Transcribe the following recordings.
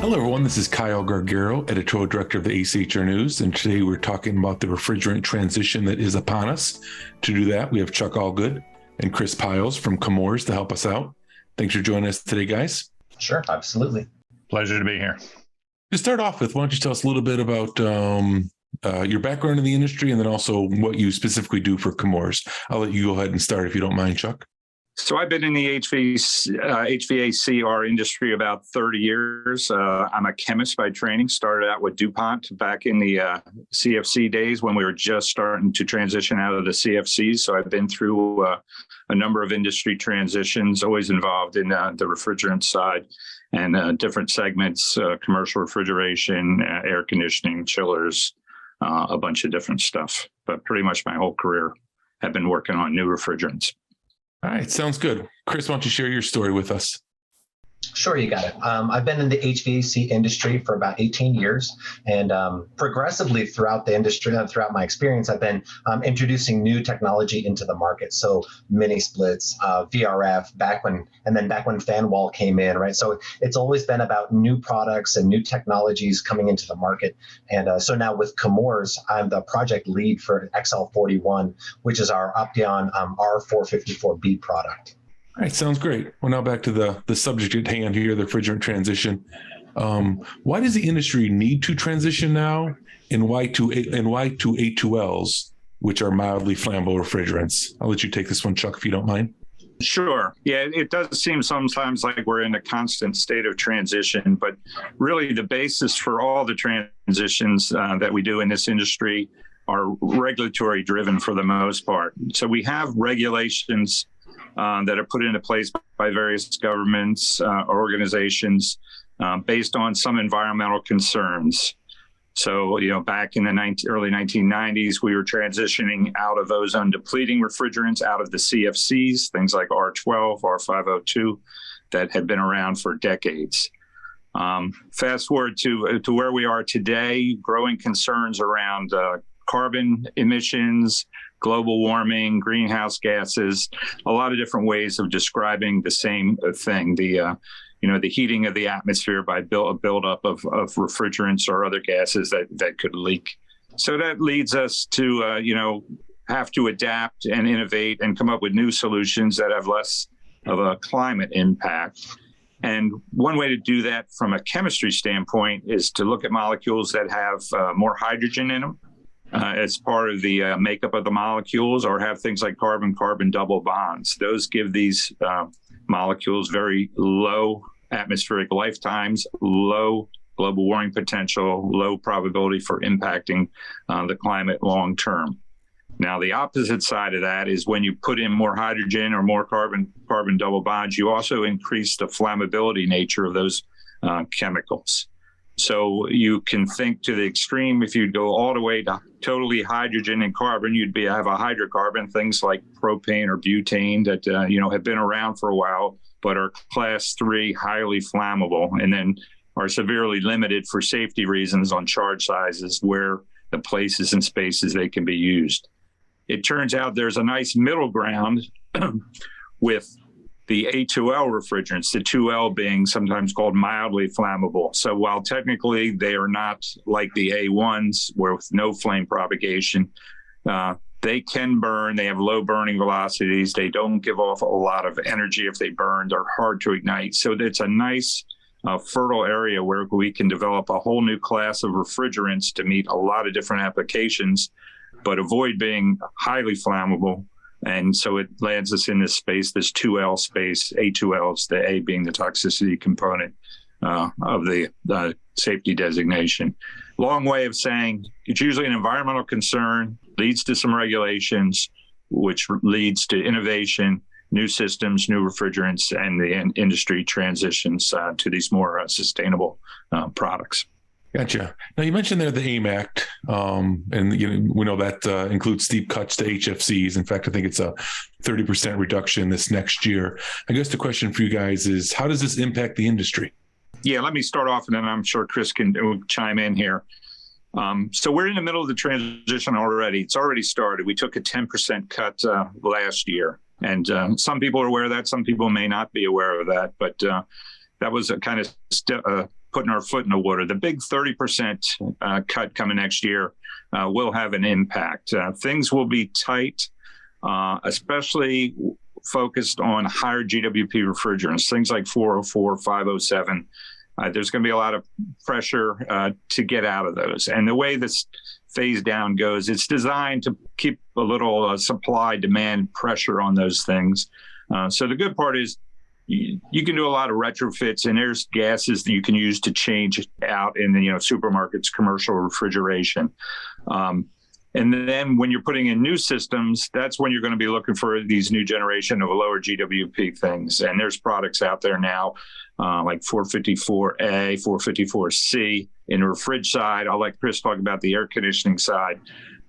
Hello, everyone. This is Kyle Gargaro, editorial director of the ACHR News, and today we're talking about the refrigerant transition that is upon us. To do that, we have Chuck Allgood and Chris Pyles from Chemours to help us out. Thanks for joining us today, guys. Sure, absolutely. Pleasure to be here. To start off with, why don't you tell us a little bit about your background in the industry and then also what you specifically do for Chemours. I'll let you go ahead and start if you don't mind, Chuck. So I've been in the HVACR industry about 30 years. I'm a chemist by training, started out with DuPont back in the CFC days when we were just starting to transition out of the CFCs. So I've been through a number of industry transitions, always involved in the refrigerant side and different segments, commercial refrigeration, air conditioning, chillers, a bunch of different stuff. But pretty much my whole career have been working on new refrigerants. All right, sounds good. Chris, why don't you share your story with us? Sure, you got it. I've been in the HVAC industry for about 18 years, and progressively throughout the industry, throughout my experience, I've been introducing new technology into the market. So mini splits, VRF, back when fan wall came in, right? So it's always been about new products and new technologies coming into the market. And so now with Chemours, I'm the project lead for XL41, which is our Opteon R454B product. All right, sounds great. Well, now back to the subject at hand here, the refrigerant transition. Why does the industry need to transition now, and why to A2Ls, which are mildly flammable refrigerants? I'll let you take this one, Chuck, if you don't mind. Sure. Yeah, it does seem sometimes like we're in a constant state of transition, but really the basis for all the transitions that we do in this industry are regulatory driven for the most part. So we have regulations that are put into place by various governments or organizations based on some environmental concerns. So, back in the early 1990s, we were transitioning out of ozone depleting refrigerants, out of the CFCs, things like R12, R502, that had been around for decades. Fast forward to where we are today, growing concerns around carbon emissions, global warming, greenhouse gases, a lot of different ways of describing the same thing. The heating of the atmosphere by buildup of refrigerants or other gases that could leak. So that leads us to, have to adapt and innovate and come up with new solutions that have less of a climate impact. And one way to do that from a chemistry standpoint is to look at molecules that have more hydrogen in them as part of the makeup of the molecules, or have things like carbon-carbon double bonds. Those give these molecules very low atmospheric lifetimes, low global warming potential, low probability for impacting the climate long term. Now, the opposite side of that is when you put in more hydrogen or more carbon double bonds, you also increase the flammability nature of those chemicals. So you can think to the extreme, if you go all the way to totally hydrogen and carbon, you'd have a hydrocarbon, things like propane or butane that, have been around for a while, but are class 3, highly flammable, and then are severely limited for safety reasons on charge sizes where the places and spaces they can be used. It turns out there's a nice middle ground with the A2L refrigerants, the 2L being sometimes called mildly flammable. So while technically they are not like the A1s with no flame propagation, they can burn. They have low burning velocities. They don't give off a lot of energy if they burn. They're hard to ignite. So it's a nice fertile area where we can develop a whole new class of refrigerants to meet a lot of different applications, but avoid being highly flammable. And so it lands us in this space, this 2L space, A2Ls, the A being the toxicity component of the safety designation. Long way of saying it's usually an environmental concern, leads to some regulations, which leads to innovation, new systems, new refrigerants, and the industry transitions to these more sustainable products. Gotcha. Now, you mentioned there the AIM Act, and we know that includes steep cuts to HFCs. In fact, I think it's a 30% reduction this next year. I guess the question for you guys is, how does this impact the industry? Yeah, let me start off, and then I'm sure Chris can chime in here. So we're in the middle of the transition already. It's already started. We took a 10% cut last year, and some people are aware of that. Some people may not be aware of that, but that was a kind of putting our foot in the water. The big 30% cut coming next year will have an impact. Things will be tight, especially focused on higher GWP refrigerants, things like 404, 507. There's going to be a lot of pressure to get out of those. And the way this phase down goes, it's designed to keep a little supply-demand pressure on those things. So the good part is you can do a lot of retrofits, and there's gases that you can use to change out in the supermarkets, commercial refrigeration. And then when you're putting in new systems, that's when you're going to be looking for these new generation of lower GWP things. And there's products out there now like 454A, 454C in the fridge side. I'll let Chris talk about the air conditioning side.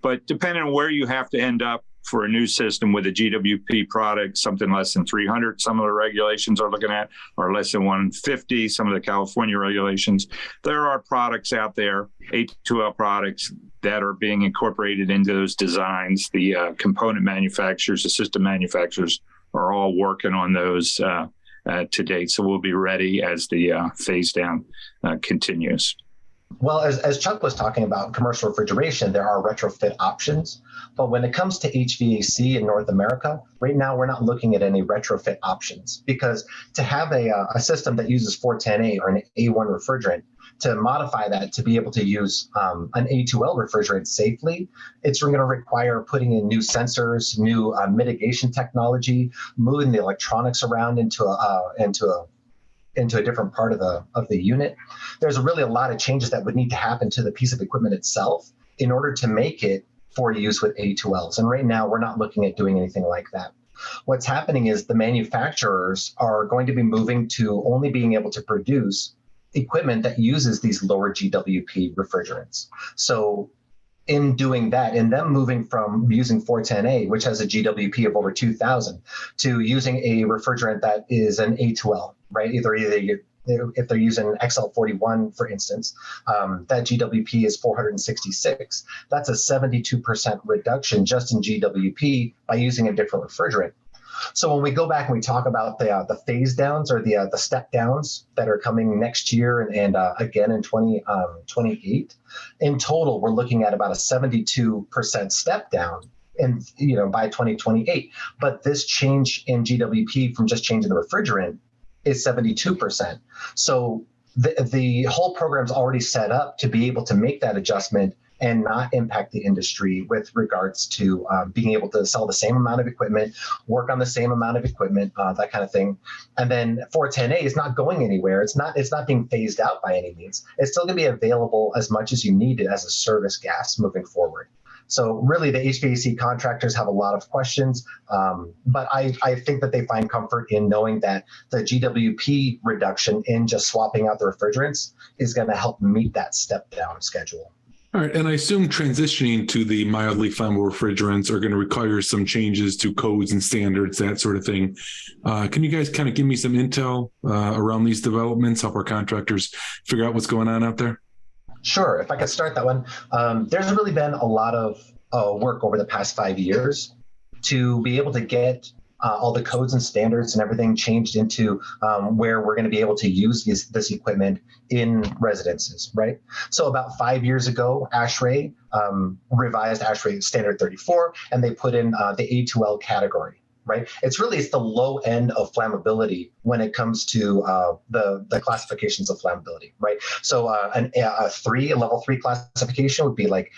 But depending on where you have to end up for a new system with a GWP product, something less than 300, some of the regulations are looking at, or less than 150, some of the California regulations. There are products out there, A2L products, that are being incorporated into those designs. The component manufacturers, the system manufacturers are all working on those to date. So we'll be ready as the phase down continues. Well, as Chuck was talking about commercial refrigeration, there are retrofit options. But when it comes to HVAC in North America, right now we're not looking at any retrofit options, because to have a system that uses 410A or an A1 refrigerant, to modify that to be able to use an A2L refrigerant safely, it's going to require putting in new sensors, new mitigation technology, moving the electronics around into a different part of the unit. There's really a lot of changes that would need to happen to the piece of equipment itself in order to make it for use with A2Ls. And right now, we're not looking at doing anything like that. What's happening is the manufacturers are going to be moving to only being able to produce equipment that uses these lower GWP refrigerants. So in doing that, and them moving from using 410A, which has a GWP of over 2,000, to using a refrigerant that is an A2L, right? Either if they're using XL41, for instance, that GWP is 466. That's a 72% reduction just in GWP by using a different refrigerant. So when we go back and we talk about the phase downs or the step downs that are coming next year and again in 2028, in total, we're looking at about a 72% step down by 2028. But this change in GWP from just changing the refrigerant is 72%. So the whole program's already set up to be able to make that adjustment and not impact the industry with regards to being able to sell the same amount of equipment, work on the same amount of equipment, that kind of thing. And then 410A is not going anywhere. It's not being phased out by any means. It's still going to be available as much as you need it as a service gas moving forward. So really, the HVAC contractors have a lot of questions, but I think that they find comfort in knowing that the GWP reduction in just swapping out the refrigerants is going to help meet that step down schedule. All right. And I assume transitioning to the mildly flammable refrigerants are going to require some changes to codes and standards, that sort of thing. Can you guys kind of give me some intel around these developments, help our contractors figure out what's going on out there? Sure. If I could start that one. There's really been a lot of work over the past 5 years to be able to get all the codes and standards and everything changed into where we're going to be able to use this equipment in residences, right? So about 5 years ago, ASHRAE revised ASHRAE Standard 34, and they put in the A2L category, right? It's the low end of flammability when it comes to the classifications of flammability, right? So a level 3 classification would be like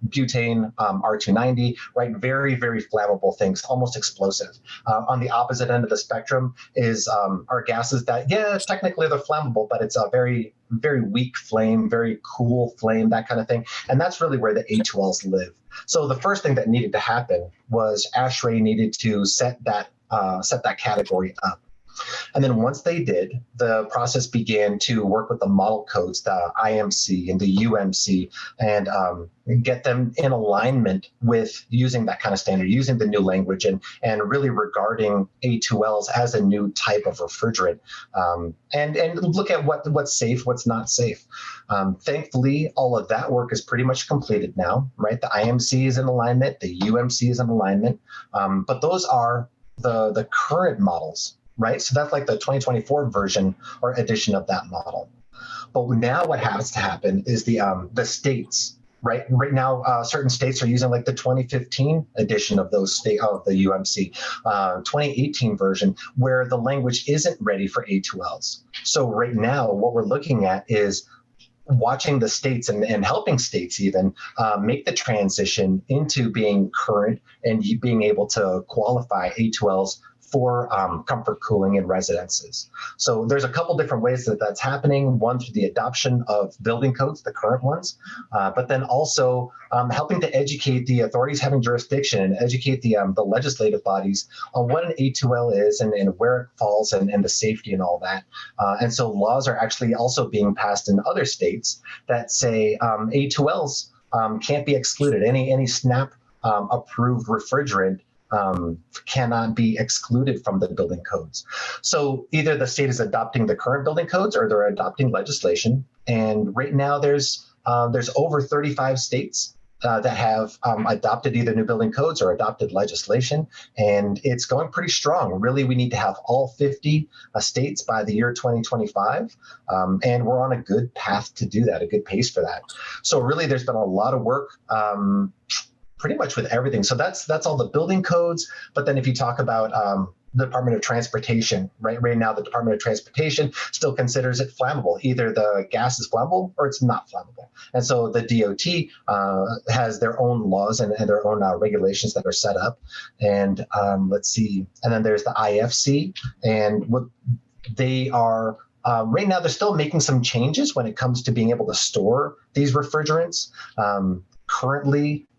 butane, R290, right? Very, very flammable things, almost explosive. On the opposite end of the spectrum is our gases that, technically they're flammable, but it's a very, very weak flame, very cool flame, that kind of thing. And that's really where the A2Ls live. So the first thing that needed to happen was ASHRAE needed to set that category up. And then once they did, the process began to work with the model codes, the IMC and the UMC, and get them in alignment with using that kind of standard, using the new language, and really regarding A2Ls as a new type of refrigerant, and look at what's safe, what's not safe. Thankfully, all of that work is pretty much completed now, right? The IMC is in alignment, the UMC is in alignment, but those are the current models, right? So that's like the 2024 version or edition of that model. But now what has to happen is the states. Right now, certain states are using like the 2015 edition of the UMC, 2018 version, where the language isn't ready for A2Ls. So right now, what we're looking at is watching the states and helping states even make the transition into being current and being able to qualify A2Ls for comfort cooling in residences. So there's a couple different ways that that's happening. One, through the adoption of building codes, the current ones, but then also helping to educate the authorities having jurisdiction and educate the legislative bodies on what an A2L is and where it falls and the safety and all that. And so laws are actually also being passed in other states that say A2Ls can't be excluded. Any SNAP approved refrigerant cannot be excluded from the building codes. So either the state is adopting the current building codes or they're adopting legislation. And right now there's over 35 states that have adopted either new building codes or adopted legislation. And it's going pretty strong. Really, we need to have all 50 states by the year 2025. And we're on a good path to do that, a good pace for that. So really, there's been a lot of work pretty much with everything. So that's all the building codes. But then if you talk about the Department of Transportation, right now, the Department of Transportation still considers it flammable. Either the gas is flammable or it's not flammable. And so the DOT has their own laws and their own regulations that are set up. And let's see. And then there's the IFC. And what they are right now, they're still making some changes when it comes to being able to store these refrigerants. Currently,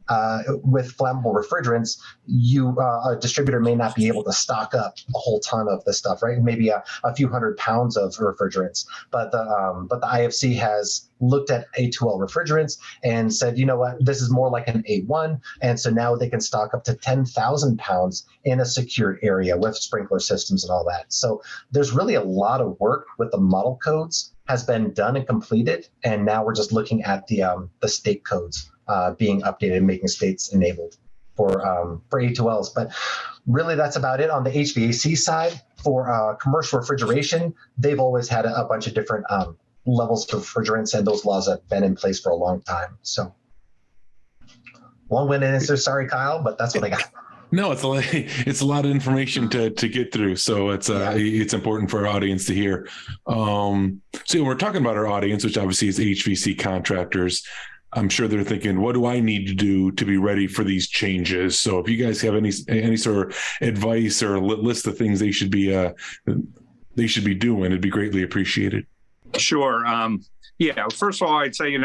with flammable refrigerants, a distributor may not be able to stock up a whole ton of the stuff, right? Maybe a few 100 pounds of refrigerants. But the IFC has looked at A2L refrigerants and said, you know what, this is more like an A1. And so now they can stock up to 10,000 pounds in a secured area with sprinkler systems and all that. So there's really a lot of work with the model codes has been done and completed. And now we're just looking at the state codes being updated and making states enabled for A2Ls. But really, that's about it on the HVAC side. For commercial refrigeration, they've always had a bunch of different levels of refrigerants, and those laws have been in place for a long time. So long-winded answer, sorry, Kyle, but that's what I got. No, it's a lot of information to get through. So it's important for our audience to hear. So we're talking about our audience, which obviously is HVAC contractors. I'm sure they're thinking, what do I need to do to be ready for these changes? So if you guys have any sort of advice or a list of things they should be doing, it'd be greatly appreciated. Sure. Yeah. First of all, I'd say,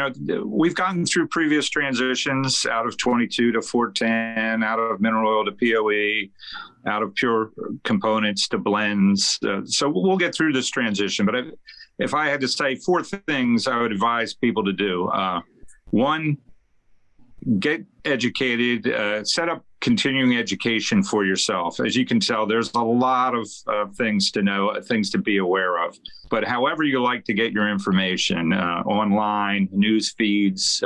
we've gotten through previous transitions out of 22 to 410, out of mineral oil to POE, out of pure components to blends. So we'll get through this transition. But if I had to say 4 things I would advise people to do, 1, get educated, set up continuing education for yourself. As you can tell, there's a lot of things to know, things to be aware of. But however you like to get your information, online, news feeds,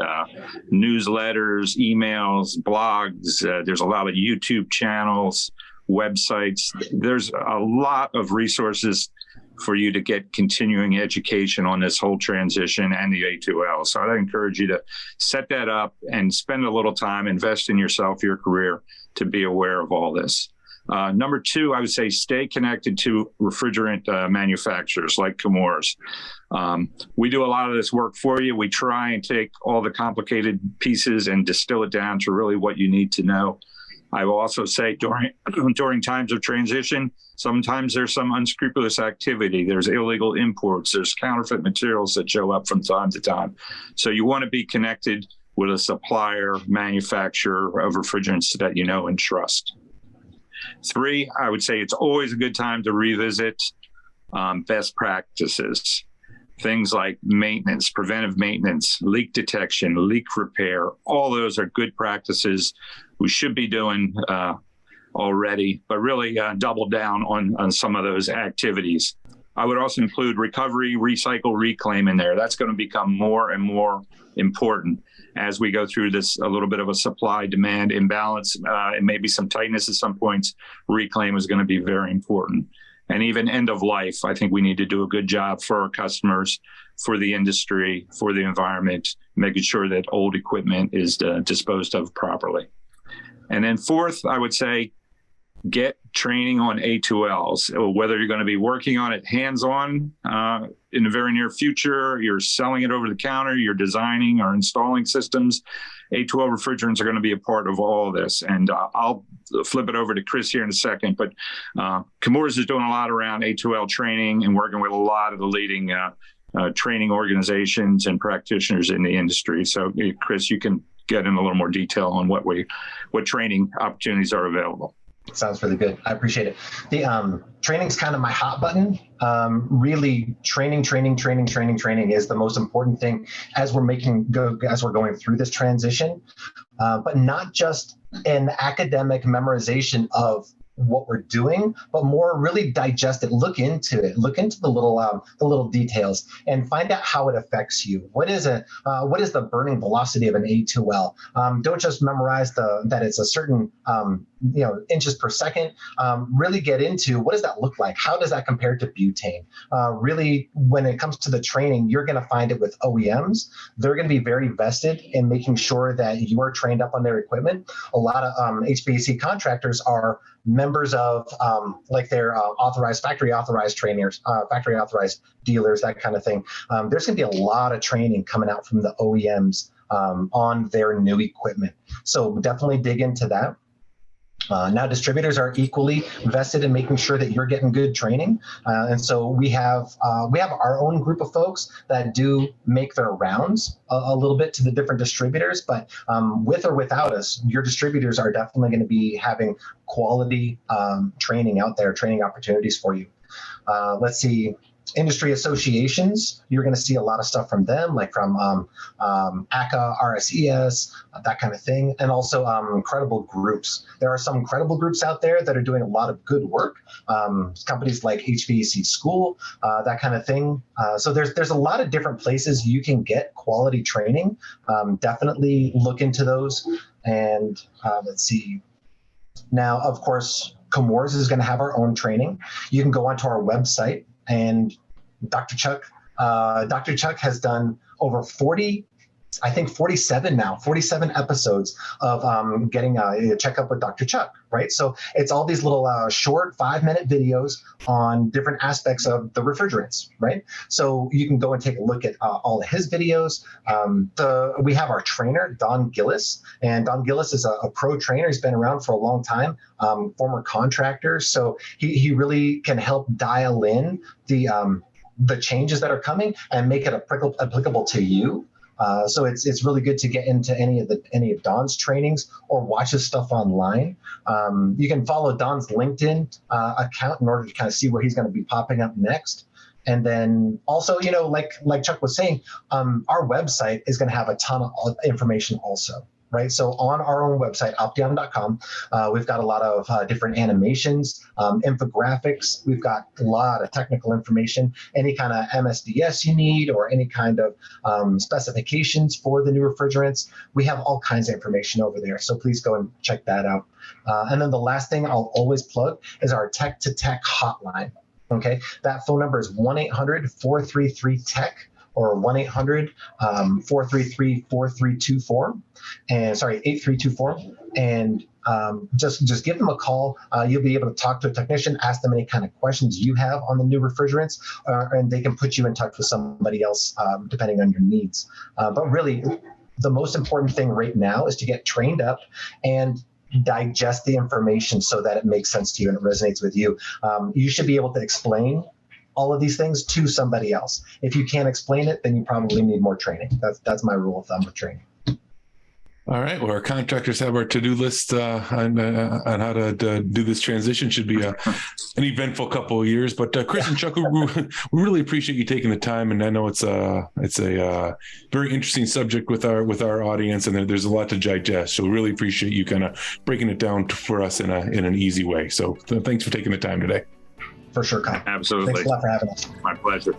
newsletters, emails, blogs, there's a lot of YouTube channels, websites. There's a lot of resources for you to get continuing education on this whole transition and the A2L. So I'd encourage you to set that up and spend a little time, invest in yourself, your career, to be aware of all this. Number 2, I would say stay connected to refrigerant manufacturers like Chemours. We do a lot of this work for you. We try and take all the complicated pieces and distill it down to really what you need to know. I will also say during times of transition, sometimes there's some unscrupulous activity. There's illegal imports. There's counterfeit materials that show up from time to time. So you want to be connected with a supplier, manufacturer of refrigerants that you know and trust. 3, I would say it's always a good time to revisit best practices. Things like maintenance, preventive maintenance, leak detection, leak repair, all those are good practices we should be doing already, but really double down on some of those activities. I would also include recovery, recycle, reclaim in there. That's going to become more and more important as we go through this, a little bit of a supply-demand imbalance, and maybe some tightness at some points. Reclaim is going to be very important. And even end of life, I think we need to do a good job for our customers, for the industry, for the environment, making sure that old equipment is disposed of properly. And then fourth, I would say, get training on A2Ls, whether you're going to be working on it hands-on in the very near future, you're selling it over the counter, you're designing or installing systems. A2L refrigerants are going to be a part of all of this. And I'll flip it over to Chris here in a second, but Chemours is doing a lot around A2L training and working with a lot of the leading training organizations and practitioners in the industry. So Chris, you can get in a little more detail on what training opportunities are available. Sounds really good. I appreciate it. The training's kind of my hot button. Really, training is the most important thing as we're going through this transition. But not just an academic memorization of what we're doing, but more really digest it, look into the little details, and find out how it affects you. What is the burning velocity of an A2L? Don't just memorize that it's a certain inches per second. Really get into what does that look like? How does that compare to butane? Really, when it comes to the training, you're going to find it with OEMs. They're going to be very vested in making sure that you are trained up on their equipment. A lot of HVAC contractors are members of their factory authorized trainers, factory authorized dealers, that kind of thing. There's going to be a lot of training coming out from the OEMs on their new equipment. So definitely dig into that. Now, distributors are equally vested in making sure that you're getting good training, and so we have our own group of folks that do make their rounds a little bit to the different distributors. But with or without us, your distributors are definitely going to be having quality training out there, training opportunities for you. Let's see. Industry associations, you're going to see a lot of stuff from them, like from ACA, RSES, that kind of thing, and also credible groups. There are some credible groups out there that are doing a lot of good work, companies like HVAC School, that kind of thing. So there's a lot of different places you can get quality training. Definitely look into those. And let's see. Now, of course, Chemours is going to have our own training. You can go onto our website, and Dr. Chuck has done over 47 episodes of getting a checkup with Dr. Chuck, right? So it's all these little short 5-minute videos on different aspects of the refrigerants, right? So you can go and take a look at all of his videos. We have our trainer, Don Gillis, and Don Gillis is a pro trainer. He's been around for a long time, former contractor. So he really can help dial in the changes that are coming and make it applicable to you. So it's really good to get into any of Don's trainings or watch his stuff online. You can follow Don's LinkedIn account in order to kind of see where he's going to be popping up next. And then also, like Chuck was saying, our website is going to have a ton of information also. Right. So on our own website, Opteon.com, we've got a lot of different animations, infographics. We've got a lot of technical information, any kind of MSDS you need or any kind of specifications for the new refrigerants. We have all kinds of information over there. So please go and check that out. And then the last thing I'll always plug is our Tech to Tech hotline. OK, that phone number is 1-800-433-TECH. or 1-800-433-4324, and 8324. And just give them a call. You'll be able to talk to a technician, ask them any kind of questions you have on the new refrigerants, and they can put you in touch with somebody else depending on your needs. But really, the most important thing right now is to get trained up and digest the information so that it makes sense to you and it resonates with you. You should be able to explain all of these things to somebody else. If you can't explain it, then you probably need more training. That's my rule of thumb with training. All right. Well, our contractors have our to-do list on how to do this transition. Should be an eventful couple of years. But Chris and Chuck, we really appreciate you taking the time. And I know it's a very interesting subject with our audience, and there's a lot to digest. So we really appreciate you kind of breaking it down for us in an easy way. So thanks for taking the time today. For sure, Kyle. Absolutely. Thanks a lot for having us. My pleasure.